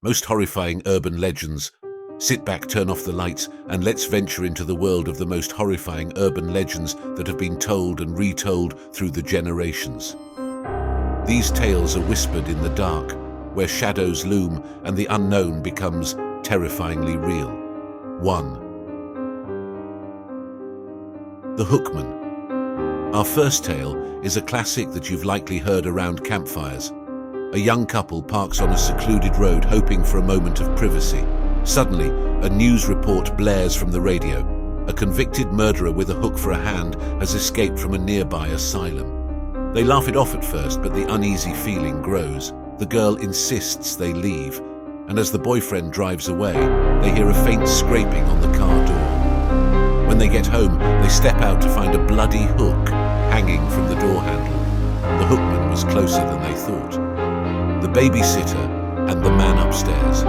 most horrifying urban legends. Sit back, turn off the lights, and let's venture into the world of the most horrifying urban legends that have been told and retold through the generations. These tales are whispered in the dark, where shadows loom and the unknown becomes terrifyingly real. 1. The Hookman. Our first tale is a classic that you've likely heard around campfires. A young couple parks on a secluded road hoping for a moment of privacy. Suddenly, a news report blares from the radio. A convicted murderer with a hook for a hand has escaped from a nearby asylum. They laugh it off at first, but the uneasy feeling grows. The girl insists they leave, and as the boyfriend drives away, they hear a faint scraping on the car door. When they get home, they step out to find a bloody hook hanging from the door handle. The Hookman was closer than they thought. The babysitter and the man upstairs.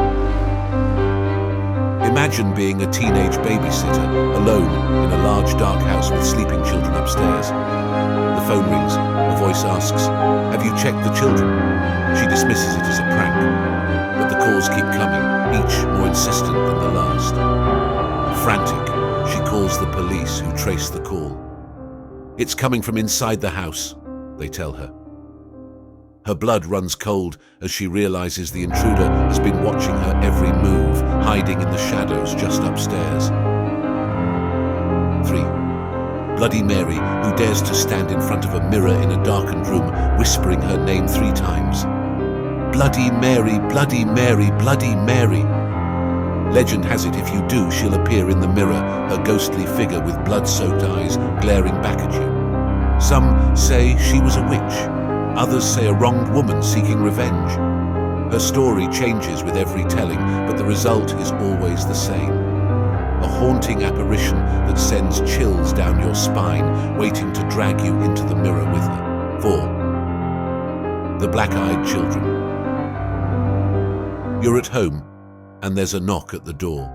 Imagine being a teenage babysitter, alone in a large dark house with sleeping children upstairs. The phone rings. A voice asks, "Have you checked the children?" She dismisses it as a prank, but the calls keep coming, each more insistent than the last. Frantic, she calls the police, who trace the call. "It's coming from inside the house," they tell her. Her blood runs cold as she realizes the intruder has been watching her every move, hiding in the shadows just upstairs. 3. Bloody Mary, who dares to stand in front of a mirror in a darkened room, whispering her name 3 times. "Bloody Mary, Bloody Mary, Bloody Mary." Legend has it if you do, she'll appear in the mirror, her ghostly figure with blood-soaked eyes glaring back at you. Some say she was a witch. Others say a wronged woman seeking revenge. Her story changes with every telling, but the result is always the same. A haunting apparition that sends chills down your spine, waiting to drag you into the mirror with her. 4. The Blackeyed Children. You're at home, and there's a knock at the door.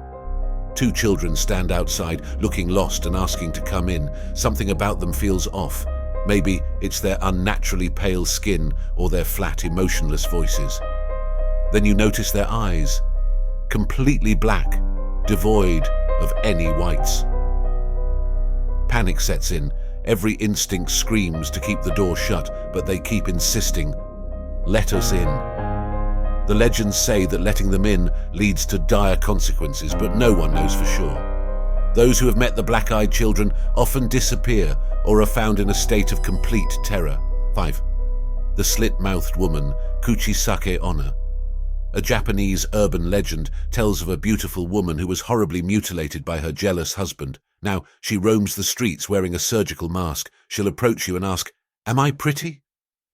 2 children stand outside, looking lost and asking to come in. Something about them feels off. Maybe it's their unnaturally pale skin or their flat, emotionless voices. Then you notice their eyes, completely black, devoid of any whites. Panic sets in. Every instinct screams to keep the door shut, but they keep insisting, "Let us in." The legends say that letting them in leads to dire consequences, but no one knows for sure. Those who have met the Black-Eyed Children often disappear or are found in a state of complete terror. 5. The Slit-Mouthed Woman, Kuchisake Onna. A Japanese urban legend tells of a beautiful woman who was horribly mutilated by her jealous husband. Now, she roams the streets wearing a surgical mask. She'll approach you and ask, "Am I pretty?"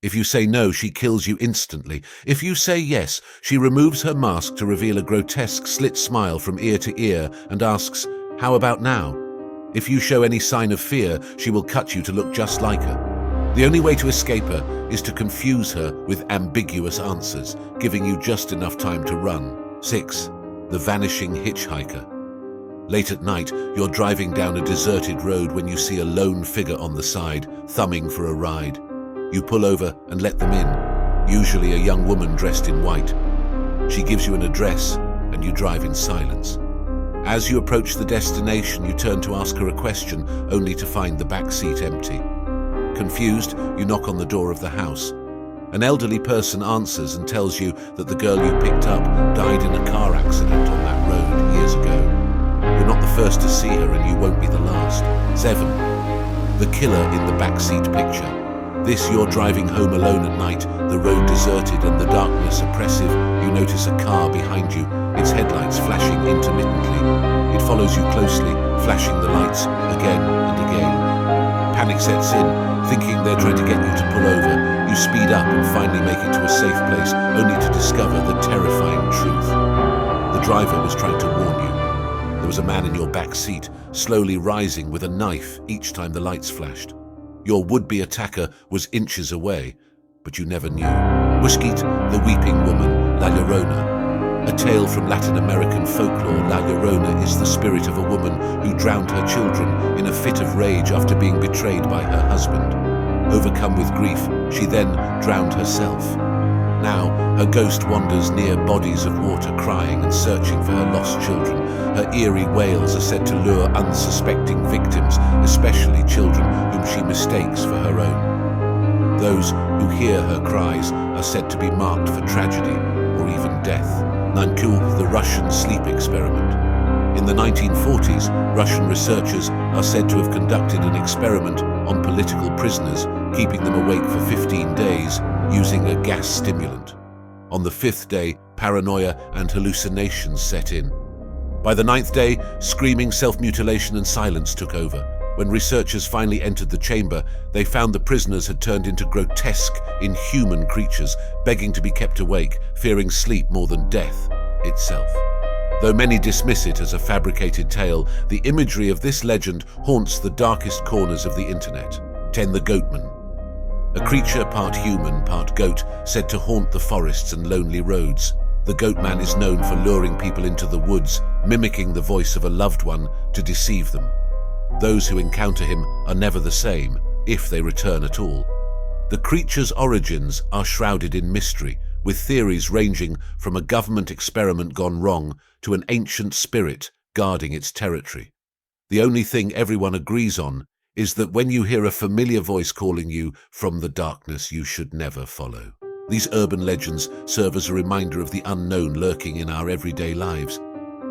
If you say no, she kills you instantly. If you say yes, she removes her mask to reveal a grotesque slit smile from ear to ear and asks, "How about now?" If you show any sign of fear, she will cut you to look just like her. The only way to escape her is to confuse her with ambiguous answers, giving you just enough time to run. 6. The Vanishing Hitchhiker. Late at night, you're driving down a deserted road when you see a lone figure on the side, thumbing for a ride. You pull over and let them in, usually a young woman dressed in white. She gives you an address, and you drive in silence. As you approach the destination, you turn to ask her a question, only to find the back seat empty. Confused, you knock on the door of the house. An elderly person answers and tells you that the girl you picked up died in a car accident on that road years ago. You're not the first to see her, and you won't be the last. 7. The killer in the backseat picture. This, you're driving home alone at night, the road deserted and the darkness oppressive. You notice a car behind you, its headlights flashing intermittently. It follows you closely, flashing the lights again and again. Panic sets in, thinking they're trying to get you to pull over. You speed up and finally make it to a safe place, only to discover the terrifying truth. The driver was trying to warn you. There was a man in your back seat, slowly rising with a knife each time the lights flashed. Your would-be attacker was inches away, but you never knew. Muskit, the Weeping Woman, La Lerona. A tale from Latin American folklore, La Lerona is the spirit of a woman who drowned her children in a fit of rage after being betrayed by her husband. Overcome with grief, she then drowned herself. Now, her ghost wanders near bodies of water, crying and searching for her lost children. Her eerie wails are said to lure unsuspecting victims, especially children whom she mistakes for her own. Those who hear her cries are said to be marked for tragedy or even death. Nanku, the Russian sleep experiment. In the 1940s, Russian researchers are said to have conducted an experiment on political prisoners, keeping them awake for 15 days using a gas stimulant. On the 5th day, paranoia and hallucinations set in. By the 9th day, screaming, self-mutilation and silence took over. When researchers finally entered the chamber, they found the prisoners had turned into grotesque, inhuman creatures, begging to be kept awake, fearing sleep more than death itself. Though many dismiss it as a fabricated tale, the imagery of this legend haunts the darkest corners of the internet. 10. The Goatman. A creature part human, part goat, said to haunt the forests and lonely roads. The Goatman is known for luring people into the woods, mimicking the voice of a loved one to deceive them. Those who encounter him are never the same, if they return at all. The creature's origins are shrouded in mystery, with theories ranging from a government experiment gone wrong to an ancient spirit guarding its territory. The only thing everyone agrees on is that when you hear a familiar voice calling you from the darkness, you should never follow. These urban legends serve as a reminder of the unknown lurking in our everyday lives.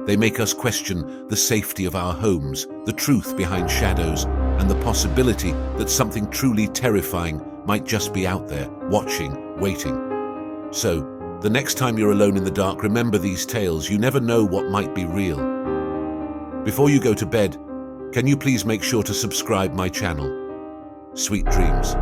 They make us question the safety of our homes, the truth behind shadows, and the possibility that something truly terrifying might just be out there, watching, waiting. So, the next time you're alone in the dark, remember these tales. You never know what might be real. Before you go to bed, can you please make sure to subscribe my channel? Sweet dreams.